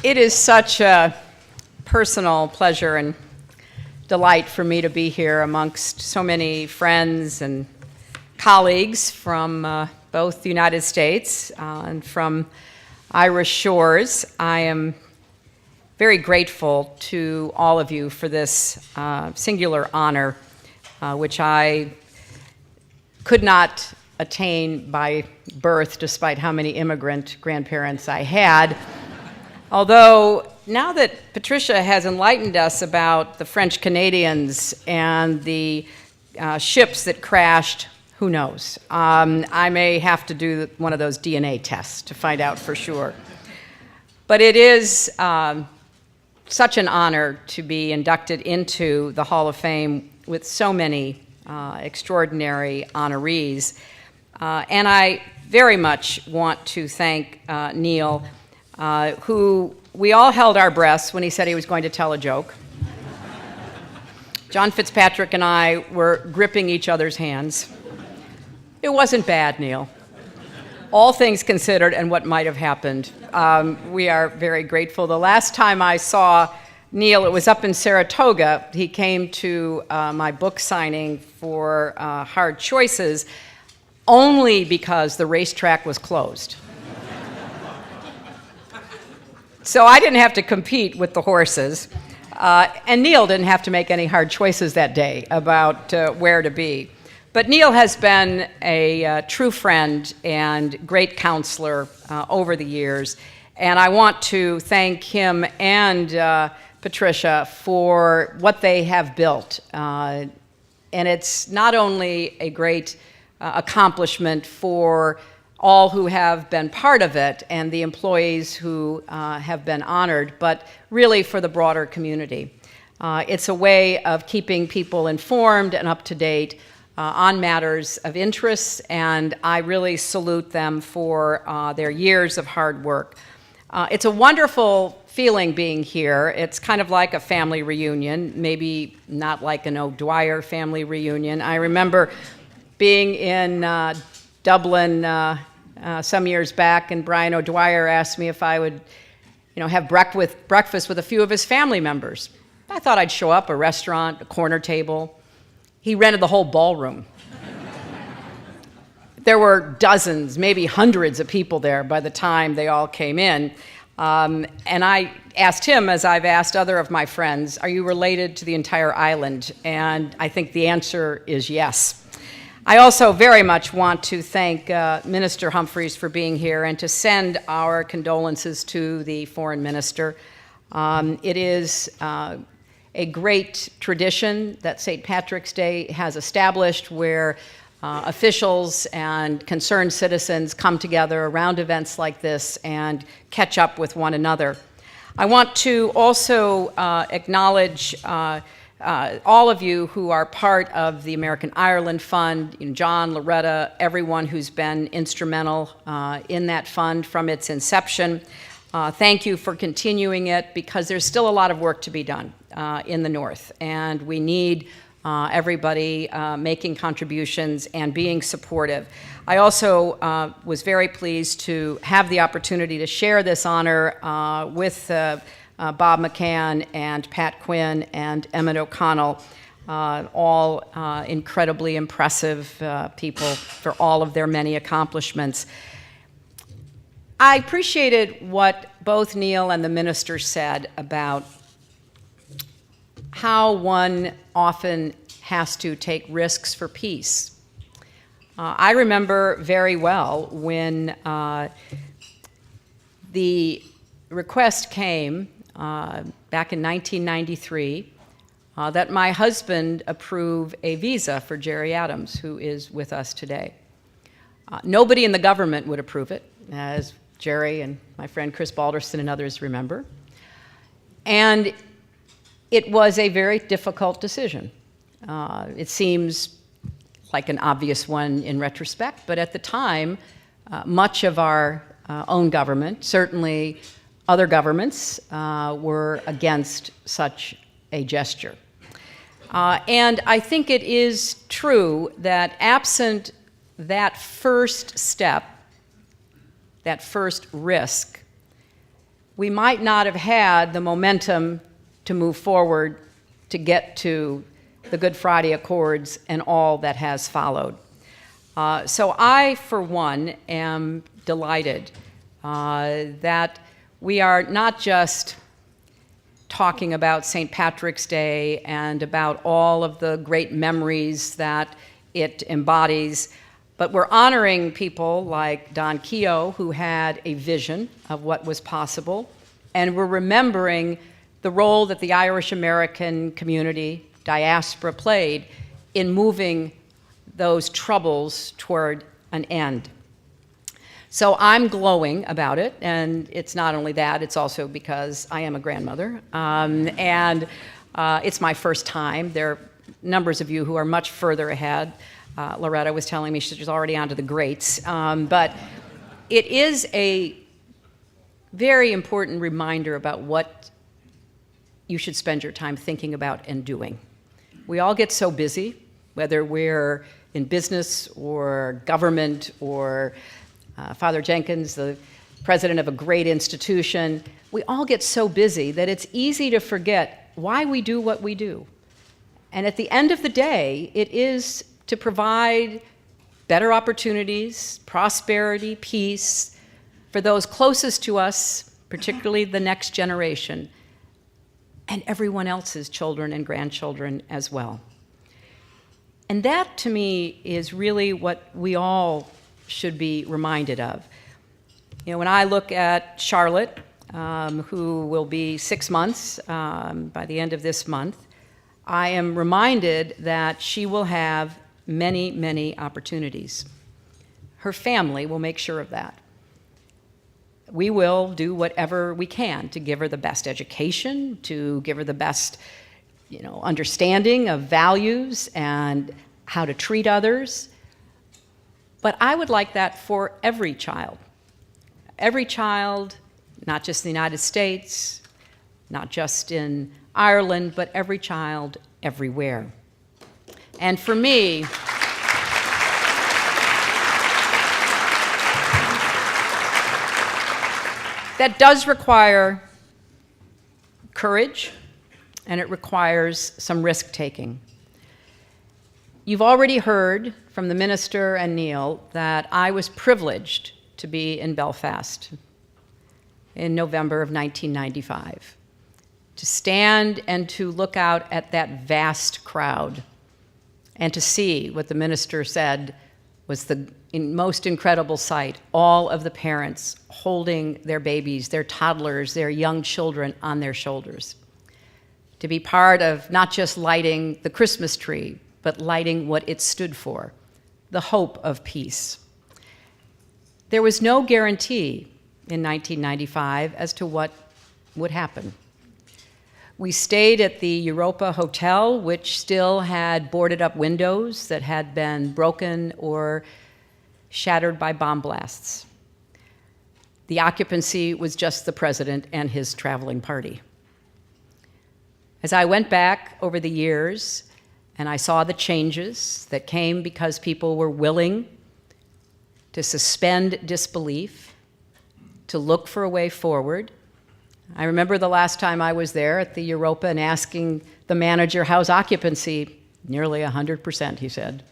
It is such a personal pleasure and delight for me to be here amongst so many friends and colleagues from both the United States and from Irish shores. I am very grateful to all of you for this singular honor, which I could not attain by birth, despite how many immigrant grandparents I had. Although, now that Patricia has enlightened us about the French Canadians and the ships that crashed, who knows? I may have to do one of those DNA tests to find out for sure. But it is such an honor to be inducted into the Hall of Fame with so many extraordinary honorees. And I very much want to thank Neil, who we all held our breaths when he said he was going to tell a joke. John Fitzpatrick and I were gripping each other's hands. It wasn't bad, Neil. All things considered and what might have happened, we are very grateful. The last time I saw Neil, it was up in Saratoga. He came to my book signing for Hard Choices only because the racetrack was closed. So I didn't have to compete with the horses, and Neil didn't have to make any hard choices that day about where to be. But Neil has been a true friend and great counselor over the years, and I want to thank him and Patricia for what they have built. And it's not only a great accomplishment for all who have been part of it and the employees who have been honored, but really for the broader community. It's a way of keeping people informed and up to date on matters of interest, and I really salute them for their years of hard work. It's a wonderful feeling being here. It's kind of like a family reunion, maybe not like an O'Dwyer family reunion. I remember being in Dublin some years back, and Brian O'Dwyer asked me if I would, have breakfast with a few of his family members. I thought I'd show up, a restaurant, a corner table. He rented the whole ballroom. There were dozens, maybe hundreds of people there by the time they all came in. And I asked him, as I've asked other of my friends, are you related to the entire island? And I think the answer is yes. I also very much want to thank Minister Humphreys for being here and to send our condolences to the foreign minister. It is a great tradition that St. Patrick's Day has established where officials and concerned citizens come together around events like this and catch up with one another. I want to also acknowledge all of you who are part of the American Ireland Fund, John, Loretta, everyone who's been instrumental in that fund from its inception. Thank you for continuing it, because there's still a lot of work to be done in the North, and we need everybody making contributions and being supportive. I also was very pleased to have the opportunity to share this honor with Bob McCann and Pat Quinn and Emmett O'Connell, all incredibly impressive people for all of their many accomplishments. I appreciated what both Neil and the minister said about how one often has to take risks for peace. I remember very well when the request came back in 1993 that my husband approve a visa for Jerry Adams, who is with us today. Nobody in the government would approve it, as Jerry and my friend Chris Balderson and others remember. And it was a very difficult decision. It seems like an obvious one in retrospect, but at the time, much of our own government, certainly other governments, were against such a gesture. And I think it is true that absent that first step, that first risk, we might not have had the momentum to move forward to get to the Good Friday Accords and all that has followed. So I, for one, am delighted that we are not just talking about St. Patrick's Day and about all of the great memories that it embodies, but we're honoring people like Don Keogh, who had a vision of what was possible, and we're remembering the role that the Irish American community, diaspora, played in moving those troubles toward an end. So I'm glowing about it, and it's not only that, it's also because I am a grandmother, and it's my first time. There are numbers of you who are much further ahead. Loretta was telling me she's already onto the greats, but it is a very important reminder about what you should spend your time thinking about and doing. We all get so busy, whether we're in business or government or Father Jenkins, the president of a great institution, we all get so busy that it's easy to forget why we do what we do. And at the end of the day, it is to provide better opportunities, prosperity, peace for those closest to us, particularly the next generation, and everyone else's children and grandchildren as well. And that, to me, is really what we all should be reminded of. You know, when I look at Charlotte, who will be 6 months by the end of this month, I am reminded that she will have many, many opportunities. Her family will make sure of that. We will do whatever we can to give her the best education, to give her the best, understanding of values and how to treat others. But I would like that for every child. Every child, not just in the United States, not just in Ireland, but every child everywhere. And for me, that does require courage, and it requires some risk-taking. You've already heard from the minister and Neil that I was privileged to be in Belfast in November of 1995, to stand and to look out at that vast crowd and to see what the minister said was the most incredible sight, all of the parents holding their babies, their toddlers, their young children on their shoulders. To be part of not just lighting the Christmas tree, but lighting what it stood for, the hope of peace. There was no guarantee in 1995 as to what would happen. We stayed at the Europa Hotel, which still had boarded up windows that had been broken or shattered by bomb blasts. The occupancy was just the president and his traveling party. As I went back over the years and I saw the changes that came because people were willing to suspend disbelief, to look for a way forward. I remember the last time I was there at the Europa and asking the manager, how's occupancy? Nearly 100%, he said.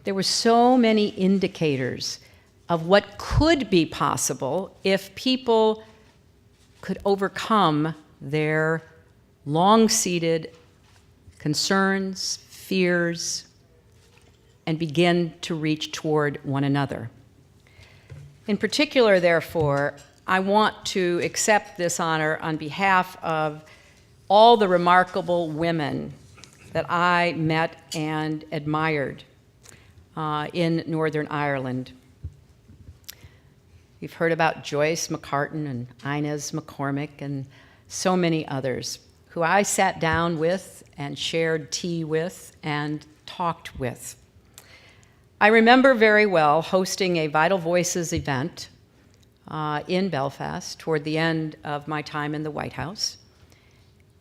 There were so many indicators of what could be possible if people could overcome their long-seated concerns, fears, and begin to reach toward one another. In particular, therefore, I want to accept this honor on behalf of all the remarkable women that I met and admired in Northern Ireland. You've heard about Joyce McCartan and Inez McCormick and so many others who I sat down with and shared tea with and talked with. I remember very well hosting a Vital Voices event in Belfast toward the end of my time in the White House.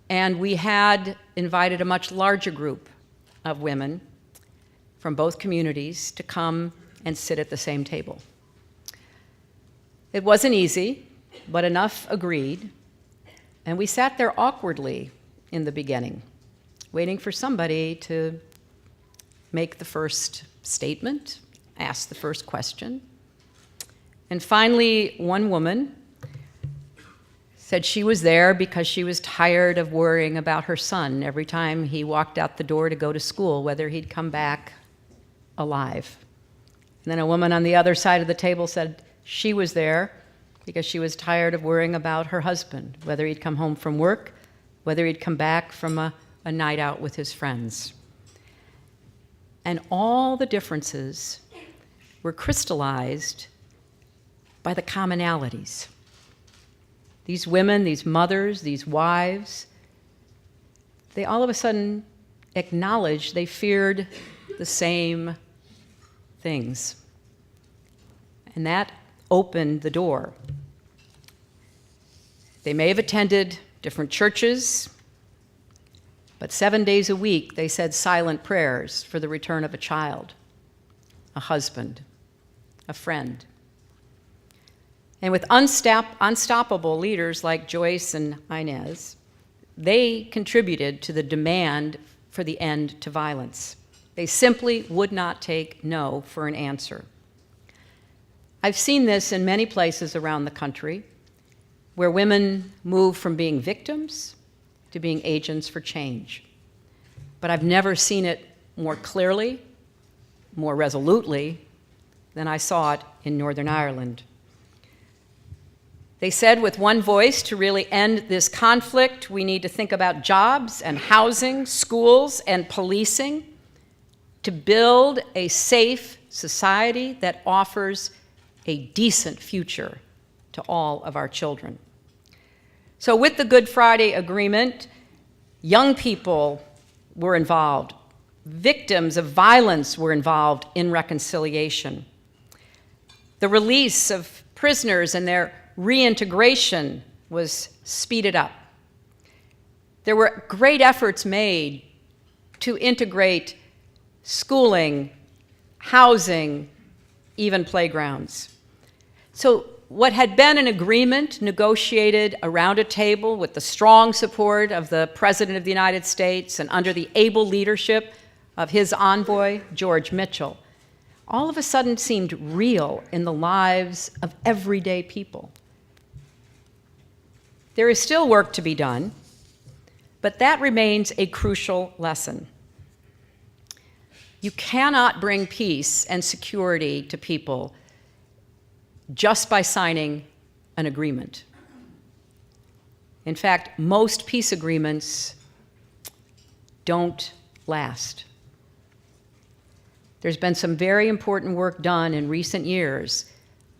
And we had invited a much larger group of women from both communities to come and sit at the same table. It wasn't easy but enough agreed, and we sat there awkwardly in the beginning, waiting for somebody to make the first statement, ask the first question. And finally, one woman said she was there because she was tired of worrying about her son every time he walked out the door to go to school, whether he'd come back alive. And then a woman on the other side of the table said she was there because she was tired of worrying about her husband, whether he'd come home from work, whether he'd come back from a night out with his friends. And all the differences were crystallized by the commonalities. These women, these mothers, these wives, they all of a sudden acknowledged they feared the same things. And that opened the door. They may have attended different churches, but 7 days a week they said silent prayers for the return of a child, a husband, a friend. And with unstoppable leaders like Joyce and Inez, they contributed to the demand for the end to violence. They simply would not take no for an answer. I've seen this in many places around the country where women move from being victims to being agents for change. But I've never seen it more clearly, more resolutely than I saw it in Northern Ireland. They said with one voice, to really end this conflict, we need to think about jobs and housing, schools and policing, to build a safe society that offers a decent future to all of our children. So with the Good Friday Agreement, young people were involved. Victims of violence were involved in reconciliation. The release of prisoners and their reintegration was speeded up. There were great efforts made to integrate schooling, housing, even playgrounds. So what had been an agreement negotiated around a table with the strong support of the President of the United States and under the able leadership of his envoy, George Mitchell, all of a sudden seemed real in the lives of everyday people. There is still work to be done, but that remains a crucial lesson. You cannot bring peace and security to people just by signing an agreement. In fact, most peace agreements don't last. There's been some very important work done in recent years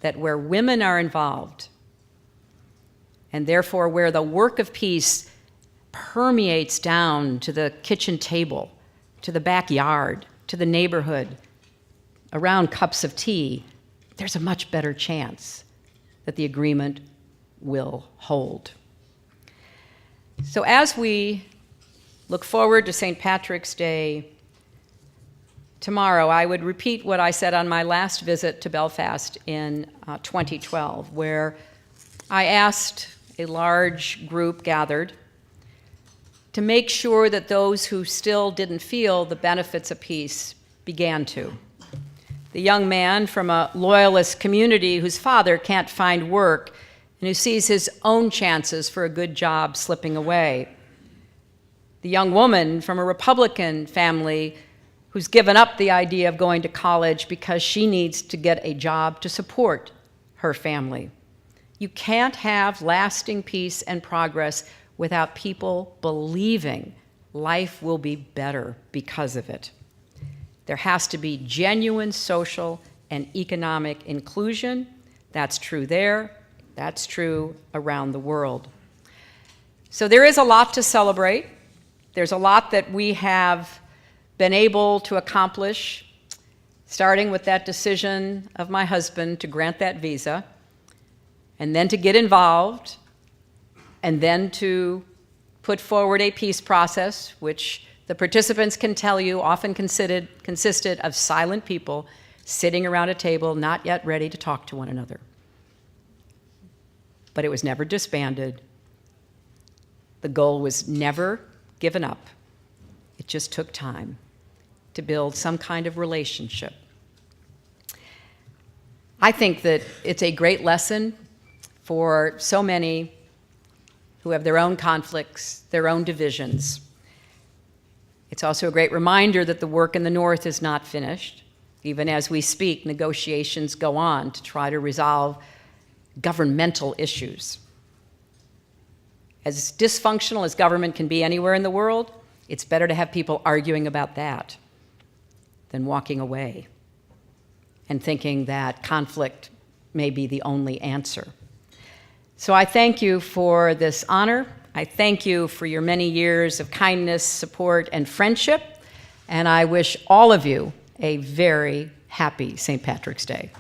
that where women are involved, and therefore where the work of peace permeates down to the kitchen table, to the backyard, to the neighborhood, around cups of tea, there's a much better chance that the agreement will hold. So as we look forward to St. Patrick's Day tomorrow, I would repeat what I said on my last visit to Belfast in 2012, where I asked a large group gathered to make sure that those who still didn't feel the benefits of peace began to. The young man from a loyalist community whose father can't find work and who sees his own chances for a good job slipping away. The young woman from a Republican family who's given up the idea of going to college because she needs to get a job to support her family. You can't have lasting peace and progress without people believing life will be better because of it. There has to be genuine social and economic inclusion. That's true there. That's true around the world. So there is a lot to celebrate. There's a lot that we have been able to accomplish, starting with that decision of my husband to grant that visa, and then to get involved, and then to put forward a peace process, which the participants can tell you often consisted of silent people sitting around a table, not yet ready to talk to one another. but it was never disbanded. The goal was never given up. It just took time to build some kind of relationship. I think that it's a great lesson for so many who have their own conflicts, their own divisions. It's also a great reminder that the work in the North is not finished. Even as we speak, negotiations go on to try to resolve governmental issues. As dysfunctional as government can be anywhere in the world, it's better to have people arguing about that than walking away and thinking that conflict may be the only answer. So I thank you for this honor. I thank you for your many years of kindness, support, and friendship, and I wish all of you a very happy St. Patrick's Day.